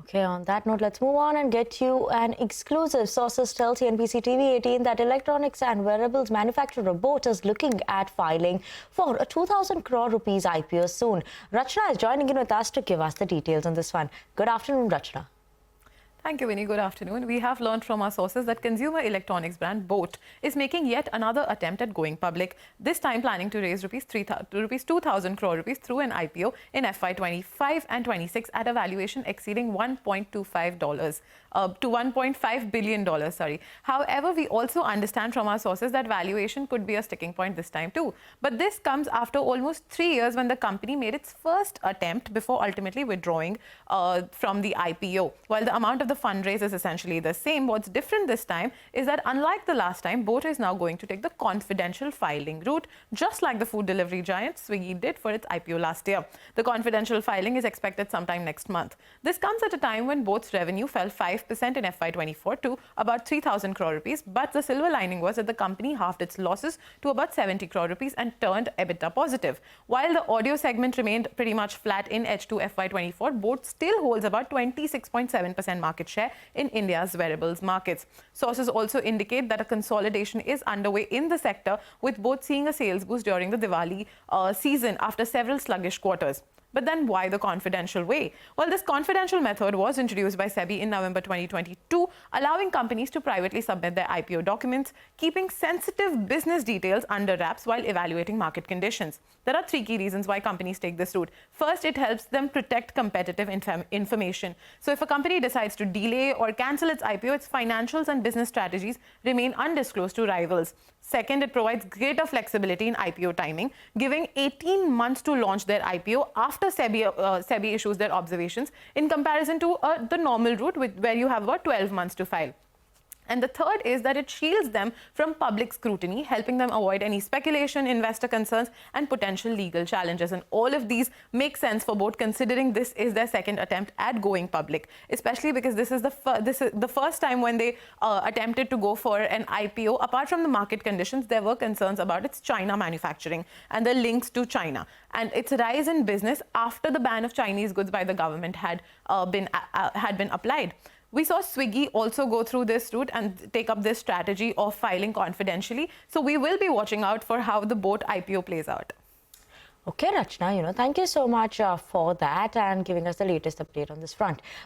Okay, on that note, let's move on and get you an exclusive. Sources tell CNBC-TV18 that electronics and wearables manufacturer BoAT is looking at filing for a 2,000 crore rupees IPO soon. Rachna is joining in with us to give us the details on this one. Good afternoon, Rachna. Thank you, Winnie. Good afternoon. We have learned from our sources that consumer electronics brand BoAT is making yet another attempt at going public, this time planning to raise rupees 2,000 crore rupees through an IPO in FY25 and 26 at a valuation exceeding $1.5 billion. However, we also understand from our sources that valuation could be a sticking point this time too. But this comes after almost 3 years when the company made its first attempt before ultimately withdrawing from the IPO. While the amount of the fundraise is essentially the same, what's different this time is that unlike the last time, BoAT is now going to take the confidential filing route, just like the food delivery giant Swiggy did for its IPO last year. The confidential filing is expected sometime next month. This comes at a time when BoAT's revenue fell 5% in FY24 to about 3,000 crore rupees, but the silver lining was that the company halved its losses to about 70 crore rupees and turned EBITDA positive. While the audio segment remained pretty much flat in H2 FY24, BoAT still holds about 26.7% market share in India's wearables markets. Sources also indicate that a consolidation is underway in the sector, with BoAT seeing a sales boost during the Diwali season after several sluggish quarters. But then why the confidential way? Well, this confidential method was introduced by SEBI in November 2022, allowing companies to privately submit their IPO documents, keeping sensitive business details under wraps while evaluating market conditions. There are 3 key reasons why companies take this route. First, it helps them protect competitive information. So if a company decides to delay or cancel its IPO, its financials and business strategies remain undisclosed to rivals. Second, it provides greater flexibility in IPO timing, giving 18 months to launch their IPO after SEBI issues their observations, in comparison to the normal route where you have about 12 months to file. And the third is that it shields them from public scrutiny, helping them avoid any speculation, investor concerns, and potential legal challenges. And all of these make sense for BoAT, considering this is their second attempt at going public, especially because this is the first time when they attempted to go for an IPO. Apart from the market conditions, there were concerns about its China manufacturing and the links to China, and its rise in business after the ban of Chinese goods by the government had been applied. We saw Swiggy also go through this route and take up this strategy of filing confidentially. So we will be watching out for how the BoAT IPO plays out. Okay, Rachna, thank you so much for that and giving us the latest update on this front.